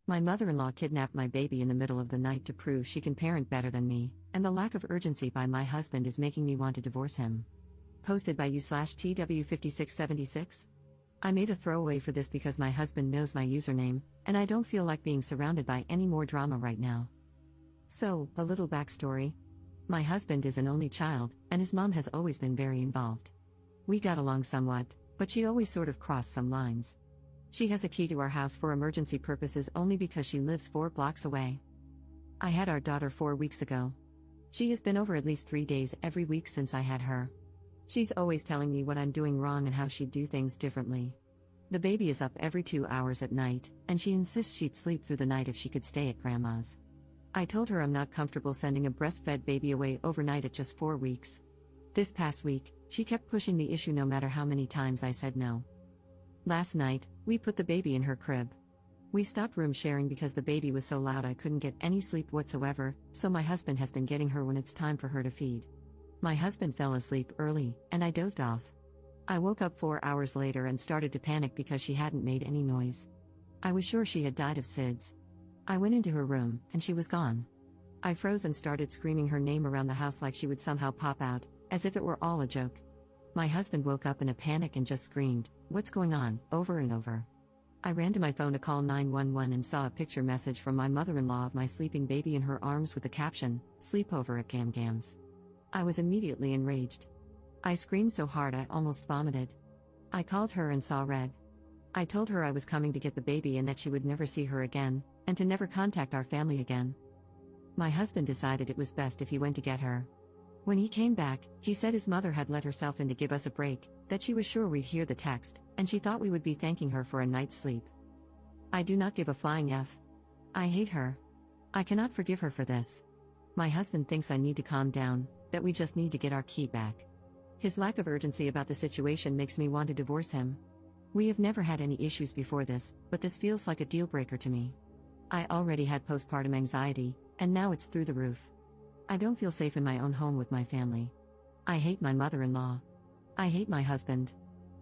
My mother-in-law kidnapped my baby in the middle of the night to prove she can parent better than me, and the lack of urgency by my husband is making me want to divorce him. Posted by u/TW5676. I made a throwaway for this because my husband knows my username, and I don't feel like being surrounded by any more drama right now. So, a little backstory. My husband is an only child, and his mom has always been very involved. We got along somewhat, but she always sort of crossed some lines. She has a key to our house for emergency purposes only because she lives 4 blocks away. I had our daughter 4 weeks ago. She has been over at least 3 days every week since I had her. She's always telling me what I'm doing wrong and how she'd do things differently. The baby is up every 2 hours at night, and she insists she'd sleep through the night if she could stay at grandma's. I told her I'm not comfortable sending a breastfed baby away overnight at just 4 weeks. This past week, she kept pushing the issue no matter how many times I said no. Last night, we put the baby in her crib. We stopped room sharing because the baby was so loud I couldn't get any sleep whatsoever, so my husband has been getting her when it's time for her to feed. My husband fell asleep early, and I dozed off. I woke up 4 hours later and started to panic because she hadn't made any noise. I was sure she had died of SIDS. I went into her room, and she was gone. I froze and started screaming her name around the house like she would somehow pop out, as if it were all a joke. My husband woke up in a panic and just screamed, "What's going on?" over and over. I ran to my phone to call 911 and saw a picture message from my mother-in-law of my sleeping baby in her arms with the caption, "Sleepover at Gam Gam's." I was immediately enraged. I screamed so hard I almost vomited. I called her and saw red. I told her I was coming to get the baby and that she would never see her again, and to never contact our family again. My husband decided it was best if he went to get her. When he came back, he said his mother had let herself in to give us a break, that she was sure we'd hear the text, and she thought we would be thanking her for a night's sleep. I do not give a flying F. I hate her. I cannot forgive her for this. My husband thinks I need to calm down, that we just need to get our key back. His lack of urgency about the situation makes me want to divorce him. We have never had any issues before this, but this feels like a deal breaker to me. I already had postpartum anxiety, and now it's through the roof. I don't feel safe in my own home with my family. I hate my mother-in-law. I hate my husband.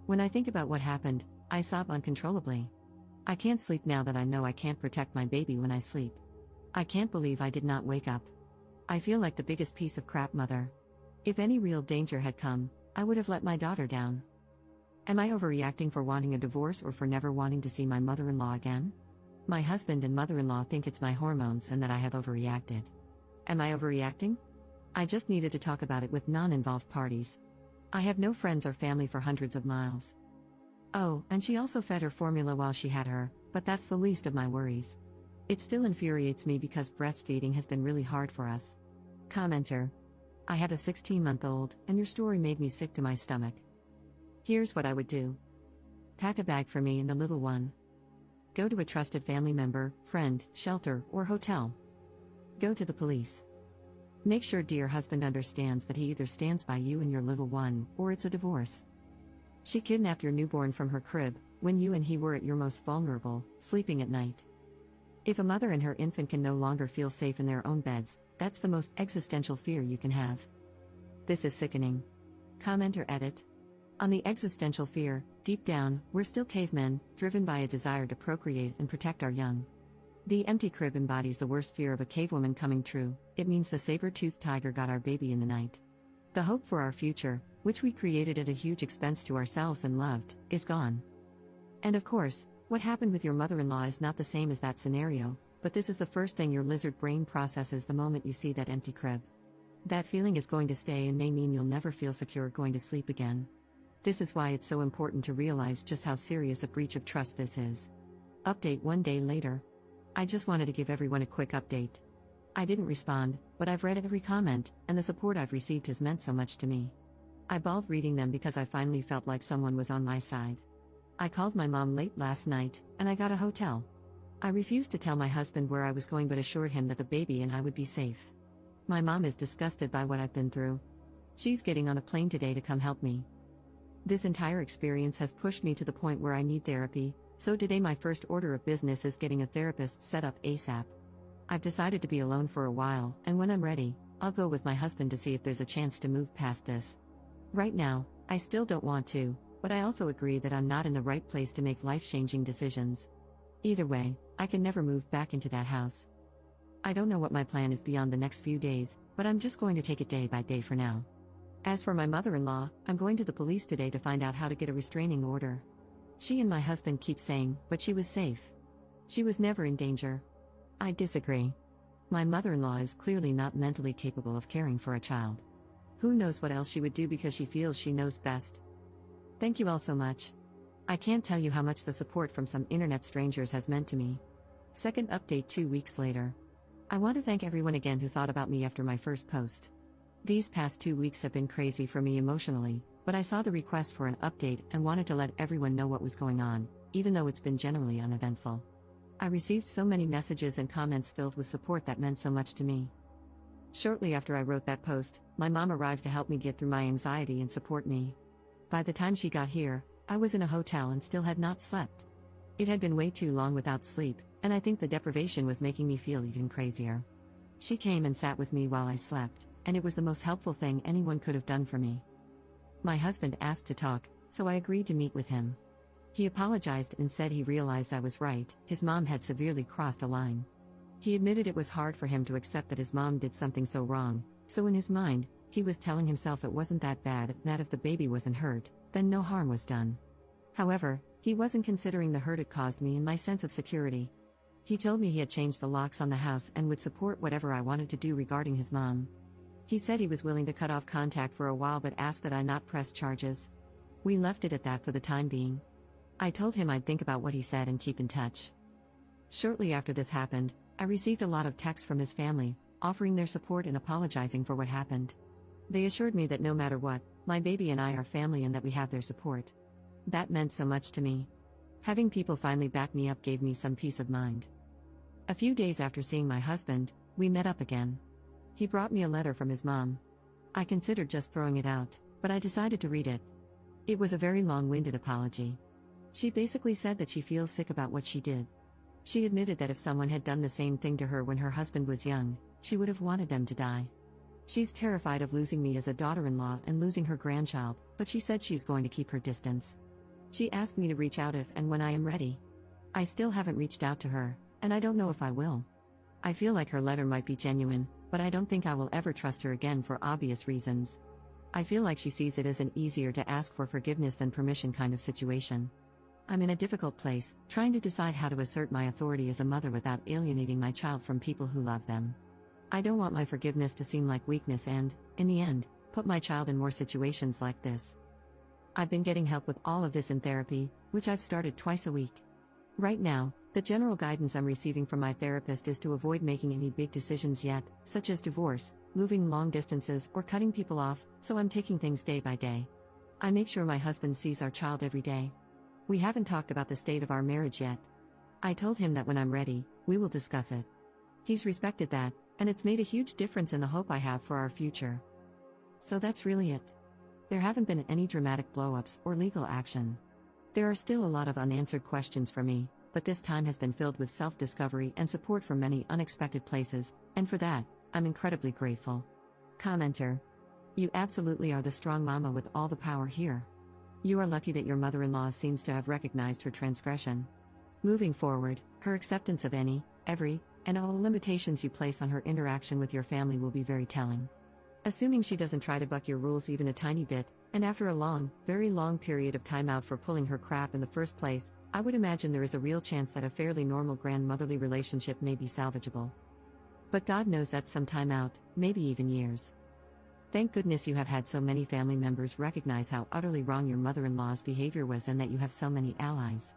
When I think about what happened, I sob uncontrollably. I can't sleep now that I know I can't protect my baby when I sleep. I can't believe I did not wake up. I feel like the biggest piece of crap mother. If any real danger had come, I would have let my daughter down. Am I overreacting for wanting a divorce or for never wanting to see my mother-in-law again? My husband and mother-in-law think it's my hormones and that I have overreacted. Am I overreacting? I just needed to talk about it with non-involved parties. I have no friends or family for hundreds of miles. Oh, and she also fed her formula while she had her, but that's the least of my worries. It still infuriates me because breastfeeding has been really hard for us. Commenter. I have a 16-month-old, and your story made me sick to my stomach. Here's what I would do. Pack a bag for me and the little one. Go to a trusted family member, friend, shelter, or hotel. Go to the police. Make sure dear husband understands that he either stands by you and your little one, or it's a divorce. She kidnapped your newborn from her crib, when you and he were at your most vulnerable, sleeping at night. If a mother and her infant can no longer feel safe in their own beds, that's the most existential fear you can have. This is sickening. Commenter edit. On the existential fear, deep down, we're still cavemen, driven by a desire to procreate and protect our young. The empty crib embodies the worst fear of a cavewoman coming true. It means the saber-toothed tiger got our baby in the night. The hope for our future, which we created at a huge expense to ourselves and loved, is gone. And of course, what happened with your mother-in-law is not the same as that scenario, but this is the first thing your lizard brain processes the moment you see that empty crib. That feeling is going to stay and may mean you'll never feel secure going to sleep again. This is why it's so important to realize just how serious a breach of trust this is. Update 1 day later. I just wanted to give everyone a quick update. I didn't respond, but I've read every comment, and the support I've received has meant so much to me. I bawled reading them because I finally felt like someone was on my side. I called my mom late last night, and I got a hotel. I refused to tell my husband where I was going but assured him that the baby and I would be safe. My mom is disgusted by what I've been through. She's getting on a plane today to come help me. This entire experience has pushed me to the point where I need therapy, so today my first order of business is getting a therapist set up ASAP. I've decided to be alone for a while, and when I'm ready, I'll go with my husband to see if there's a chance to move past this. Right now, I still don't want to, but I also agree that I'm not in the right place to make life-changing decisions. Either way, I can never move back into that house. I don't know what my plan is beyond the next few days, but I'm just going to take it day by day for now. As for my mother-in-law, I'm going to the police today to find out how to get a restraining order. She and my husband keep saying, but she was safe. She was never in danger. I disagree. My mother-in-law is clearly not mentally capable of caring for a child. Who knows what else she would do because she feels she knows best. Thank you all so much. I can't tell you how much the support from some internet strangers has meant to me. Second update 2 weeks later. I want to thank everyone again who thought about me after my first post. These past 2 weeks have been crazy for me emotionally, but I saw the request for an update and wanted to let everyone know what was going on, even though it's been generally uneventful. I received so many messages and comments filled with support that meant so much to me. Shortly after I wrote that post, my mom arrived to help me get through my anxiety and support me. By the time she got here, I was in a hotel and still had not slept. It had been way too long without sleep, and I think the deprivation was making me feel even crazier. She came and sat with me while I slept, and it was the most helpful thing anyone could have done for me. My husband asked to talk, so I agreed to meet with him. He apologized and said he realized I was right, his mom had severely crossed a line. He admitted it was hard for him to accept that his mom did something so wrong, so in his mind, he was telling himself it wasn't that bad, and that if the baby wasn't hurt, then no harm was done. However, he wasn't considering the hurt it caused me and my sense of security. He told me he had changed the locks on the house and would support whatever I wanted to do regarding his mom. He said he was willing to cut off contact for a while but asked that I not press charges. We left it at that for the time being. I told him I'd think about what he said and keep in touch. Shortly after this happened, I received a lot of texts from his family, offering their support and apologizing for what happened. They assured me that no matter what, my baby and I are family and that we have their support. That meant so much to me. Having people finally back me up gave me some peace of mind. A few days after seeing my husband, we met up again. He brought me a letter from his mom. I considered just throwing it out, but I decided to read it. It was a very long-winded apology. She basically said that she feels sick about what she did. She admitted that if someone had done the same thing to her when her husband was young, she would have wanted them to die. She's terrified of losing me as a daughter-in-law and losing her grandchild, but she said she's going to keep her distance. She asked me to reach out if and when I am ready. I still haven't reached out to her, and I don't know if I will. I feel like her letter might be genuine, but I don't think I will ever trust her again for obvious reasons. I feel like she sees it as an easier to ask for forgiveness than permission kind of situation. I'm in a difficult place, trying to decide how to assert my authority as a mother without alienating my child from people who love them. I don't want my forgiveness to seem like weakness and, in the end, put my child in more situations like this. I've been getting help with all of this in therapy, which I've started twice a week. Right now, the general guidance I'm receiving from my therapist is to avoid making any big decisions yet, such as divorce, moving long distances, or cutting people off, so I'm taking things day by day. I make sure my husband sees our child every day. We haven't talked about the state of our marriage yet. I told him that when I'm ready, we will discuss it. He's respected that, and it's made a huge difference in the hope I have for our future. So that's really it. There haven't been any dramatic blow-ups or legal action. There are still a lot of unanswered questions for me, but this time has been filled with self-discovery and support from many unexpected places, and for that, I'm incredibly grateful. Commenter. You absolutely are the strong mama with all the power here. You are lucky that your mother-in-law seems to have recognized her transgression. Moving forward, her acceptance of any, every, and all limitations you place on her interaction with your family will be very telling. Assuming she doesn't try to buck your rules even a tiny bit, and after a long, very long period of time out for pulling her crap in the first place, I would imagine there is a real chance that a fairly normal grandmotherly relationship may be salvageable. But God knows that's some time out, maybe even years. Thank goodness you have had so many family members recognize how utterly wrong your mother-in-law's behavior was and that you have so many allies.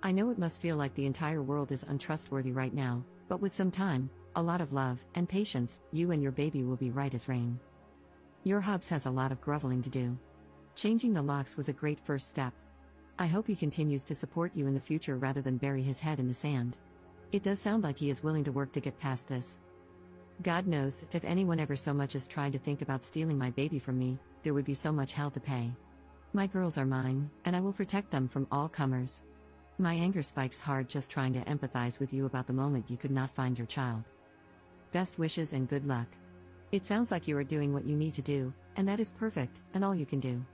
I know it must feel like the entire world is untrustworthy right now, but with some time, a lot of love, and patience, you and your baby will be right as rain. Your hubs has a lot of groveling to do. Changing the locks was a great first step. I hope he continues to support you in the future rather than bury his head in the sand. It does sound like he is willing to work to get past this. God knows, if anyone ever so much as tried to think about stealing my baby from me, there would be so much hell to pay. My girls are mine, and I will protect them from all comers. My anger spikes hard just trying to empathize with you about the moment you could not find your child. Best wishes and good luck. It sounds like you are doing what you need to do, and that is perfect, and all you can do.